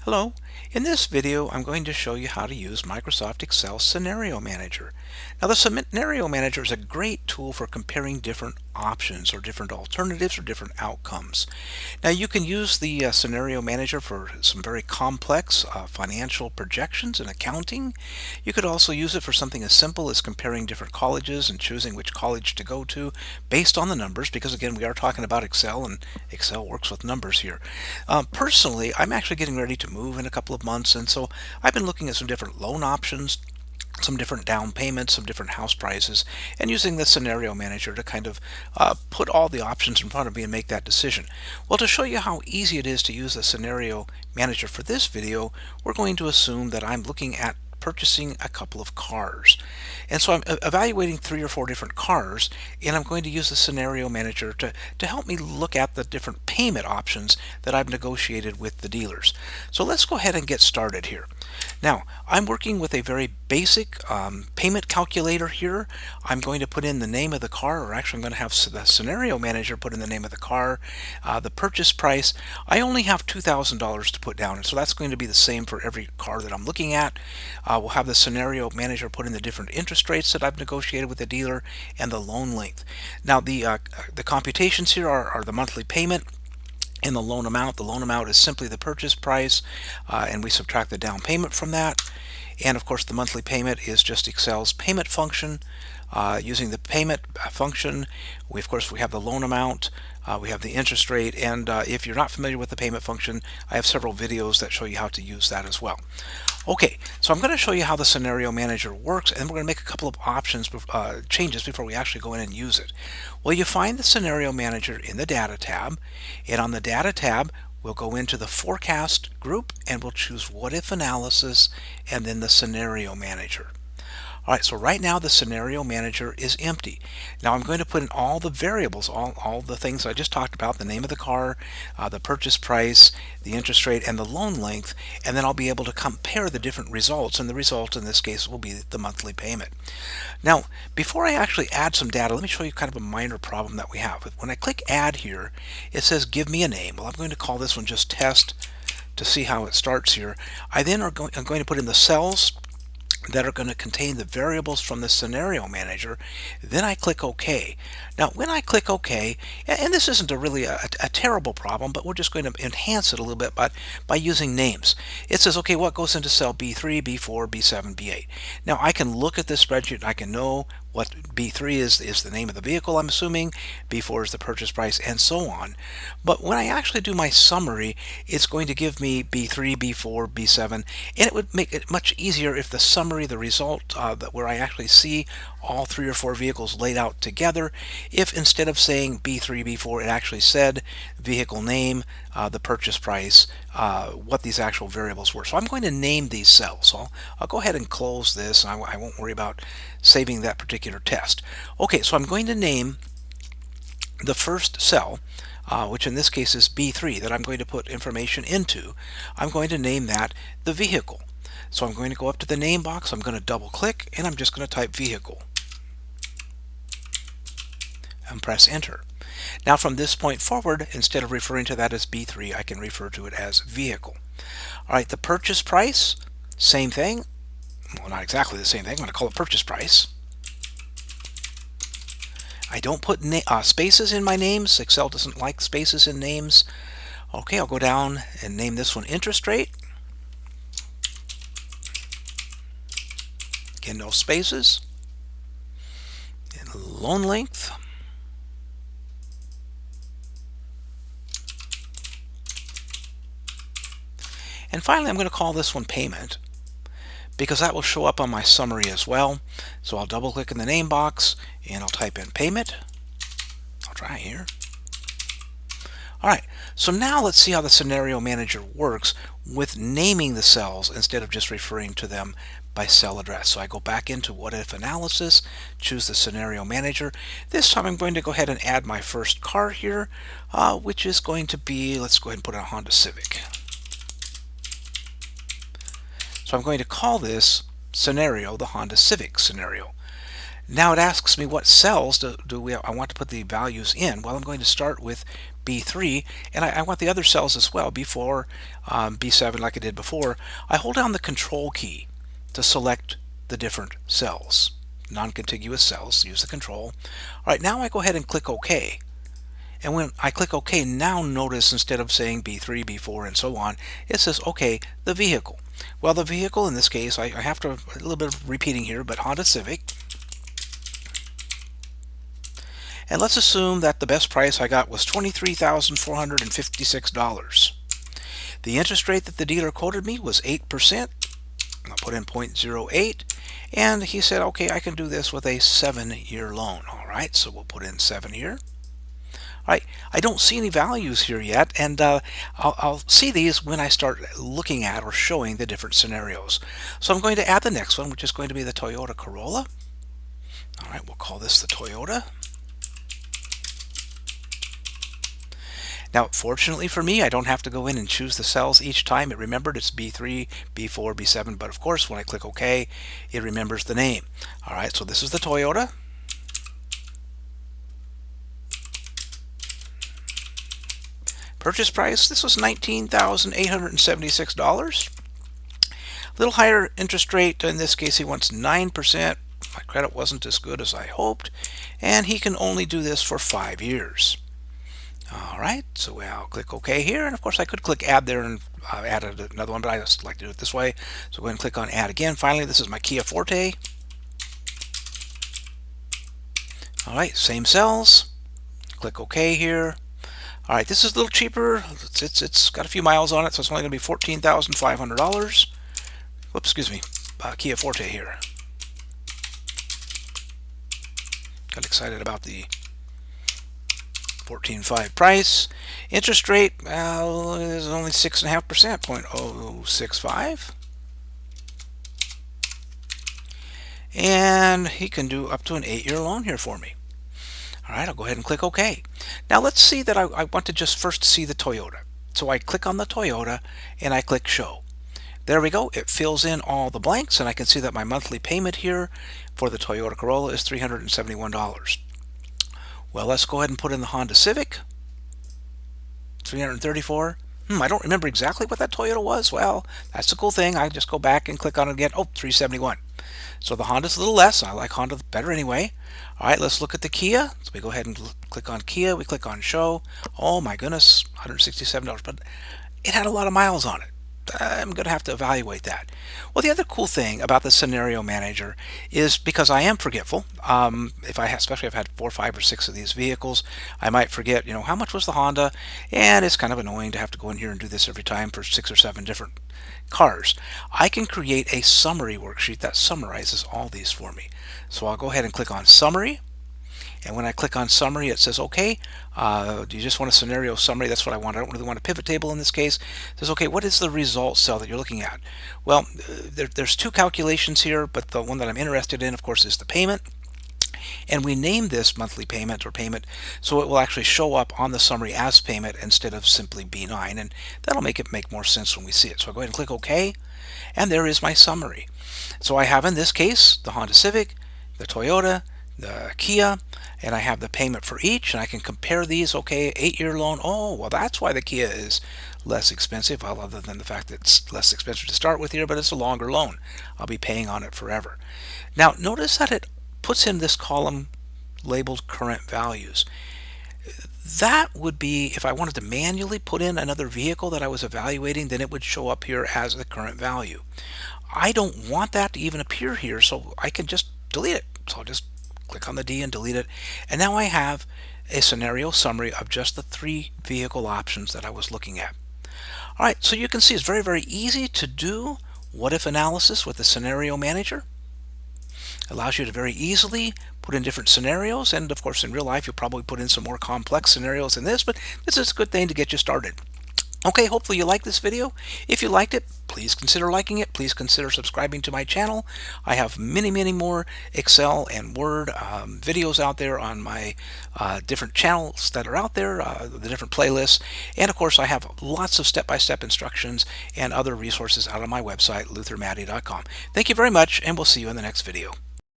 Hello. In this video, I'm going to show you how to use Microsoft Excel Scenario Manager. Now, the Scenario Manager is a great tool for comparing different options or different alternatives or different outcomes. Now, you can use the Scenario Manager for some very complex financial projections and accounting. You could also use it for something as simple as comparing different colleges and choosing which college to go to based on the numbers, because again, we are talking about Excel and Excel works with numbers here. Personally, I'm actually getting ready to move in a couple of months, and so I've been looking at some different loan options, some different down payments, some different house prices, and using the scenario manager to kind of put all the options in front of me and make that decision. Well, to show you how easy it is to use the scenario manager for this video, we're going to assume that I'm looking at purchasing a couple of cars. And so I'm evaluating 3 or 4 different cars, and I'm going to use the scenario manager to help me look at the different payment options that I've negotiated with the dealers. So let's go ahead and get started here. Now, I'm working with a very basic payment calculator here. I'm going to put in the name of the car, or actually I'm going to have the scenario manager put in the name of the car, the purchase price. I only have $2,000 to put down, and so that's going to be the same for every car that I'm looking at. We'll have the scenario manager put in the different interest rates that I've negotiated with the dealer and the loan length. Now, the computations here are the monthly payment and the loan amount. The loan amount is simply the purchase price, and we subtract the down payment from that. And of course, the monthly payment is just Excel's payment function. Using the payment function, we have the loan amount, we have the interest rate, and if you're not familiar with the payment function, I have several videos that show you how to use that as well. Okay, so I'm going to show you how the scenario manager works, and we're going to make a couple of changes before we actually go in and use it. Well, you find the scenario manager in the data tab, and on the data tab, we'll go into the forecast group and we'll choose what if analysis and then the scenario manager. All right, so right now the scenario manager is empty. Now I'm going to put in all the variables, all the things I just talked about, the name of the car, the purchase price, the interest rate, and the loan length, and then I'll be able to compare the different results, and the result in this case will be the monthly payment. Now, before I actually add some data, let me show you kind of a minor problem that we have. When I click add here, it says give me a name. Well, I'm going to call this one just test to see how it starts here. I'm going to put in the cells that are going to contain the variables from the scenario manager. Then I click OK. Now when I click OK, and this isn't really a terrible problem, but we're just going to enhance it a little bit by using names. It says, okay, what goes into cell B3, B4, B7, B8. Now I can look at this spreadsheet and I can know what B3 is the name of the vehicle, I'm assuming, B4 is the purchase price, and so on. But when I actually do my summary, it's going to give me B3, B4, B7, and it would make it much easier if the summary, the result, where I actually see all 3 or 4 vehicles laid out together, if instead of saying B3, B4, it actually said vehicle name, the purchase price, what these actual variables were. So I'm going to name these cells. So I'll go ahead and close this. I won't worry about saving that particular test. Okay, so I'm going to name the first cell, which in this case is B3, that I'm going to put information into. I'm going to name that the vehicle. So I'm going to go up to the name box, I'm going to double click, and I'm just going to type vehicle and press enter. Now from this point forward, instead of referring to that as B3, I can refer to it as vehicle. All right, the purchase price, same thing. Well, not exactly the same thing. I'm going to call it purchase price. I don't put spaces in my names. Excel doesn't like spaces in names. Okay, I'll go down and name this one interest rate. Again, no spaces. And loan length. And finally, I'm going to call this one payment, because that will show up on my summary as well. So I'll double click in the name box and I'll type in payment. I'll try here. All right, so now let's see how the scenario manager works with naming the cells instead of just referring to them by cell address. So I go back into what if analysis, choose the scenario manager. This time I'm going to go ahead and add my first car here, which is going to be, let's go ahead and put a Honda Civic. So I'm going to call this scenario the Honda Civic scenario. Now it asks me what cells I want to put the values in. Well, I'm going to start with B3, and I want the other cells as well, B4, B7 like I did before. I hold down the Control key to select the different cells, non-contiguous cells. Use the Control. All right, now I go ahead and click OK. And when I click OK, now notice instead of saying B3, B4, and so on, it says, OK, the vehicle. Well, the vehicle in this case, I have to, a little bit of repeating here, but Honda Civic. And let's assume that the best price I got was $23,456. The interest rate that the dealer quoted me was 8%. I'll put in 0.08. And he said, okay, I can do this with a 7-year loan. All right, so we'll put in 7 year. All right, I don't see any values here yet, and I'll see these when I start looking at or showing the different scenarios. So I'm going to add the next one, which is going to be the Toyota Corolla. All right, we'll call this the Toyota. Now, fortunately for me, I don't have to go in and choose the cells each time. It remembered it's B3, B4, B7, but of course, when I click OK, it remembers the name. All right, so this is the Toyota. Purchase price, this was $19,876. A little higher interest rate. In this case, he wants 9%. My credit wasn't as good as I hoped, and he can only do this for 5 years. All right, so I'll click OK here, and of course I could click Add there and add another one, but I just like to do it this way. So go ahead and click on Add again. Finally, this is my Kia Forte. All right, same cells. Click OK here. All right, this is a little cheaper. It's got a few miles on it, so it's only going to be $14,500. Whoops, excuse me, Kia Forte here. Got excited about the 14.5 price. Interest rate is only 6.5%, 0.065. And he can do up to an 8-year loan here for me. All right, I'll go ahead and click OK. Now let's see that I want to just first see the Toyota. So I click on the Toyota and I click Show. There we go. It fills in all the blanks, and I can see that my monthly payment here for the Toyota Corolla is $371. Well, let's go ahead and put in the Honda Civic. $334. I don't remember exactly what that Toyota was. Well, that's the cool thing. I just go back and click on it again. Oh, $371. So the Honda's a little less. I like Honda better anyway. All right, let's look at the Kia. So we go ahead and click on Kia. We click on Show. Oh my goodness, $167. But it had a lot of miles on it. I'm going to have to evaluate that. Well, the other cool thing about the scenario manager is because I am forgetful. Especially if I've had 4, 5, or 6 of these vehicles, I might forget, how much was the Honda, and it's kind of annoying to have to go in here and do this every time for 6 or 7 different cars. I can create a summary worksheet that summarizes all these for me. So I'll go ahead and click on Summary. And when I click on Summary, it says, okay, do you just want a scenario summary? That's what I want. I don't really want a pivot table in this case. It says, okay, what is the result cell that you're looking at? Well, there's 2 calculations here, but the one that I'm interested in, of course, is the payment. And we name this monthly payment or payment, so it will actually show up on the summary as payment instead of simply B9. And that'll make it make more sense when we see it. So I'll go ahead and click OK. And there is my summary. So I have, in this case, the Honda Civic, the Toyota, the Kia, and I have the payment for each, and I can compare these. Okay, 8-year loan. Oh, well, that's why the Kia is less expensive, well, other than the fact that it's less expensive to start with here, but it's a longer loan. I'll be paying on it forever. Now, notice that it puts in this column labeled current values. That would be, if I wanted to manually put in another vehicle that I was evaluating, then it would show up here as the current value. I don't want that to even appear here, so I can just delete it. So I'll just click on the D and delete it. And now I have a scenario summary of just the 3 vehicle options that I was looking at. All right, so you can see it's very, very easy to do what-if analysis with the scenario manager. It allows you to very easily put in different scenarios, and of course in real life you'll probably put in some more complex scenarios than this, but this is a good thing to get you started. Okay, hopefully you liked this video. If you liked it, please consider liking it. Please consider subscribing to my channel. I have many, many more Excel and Word videos out there on my different channels that are out there, the different playlists. And of course, I have lots of step-by-step instructions and other resources out on my website, luthermaddy.com. Thank you very much, and we'll see you in the next video.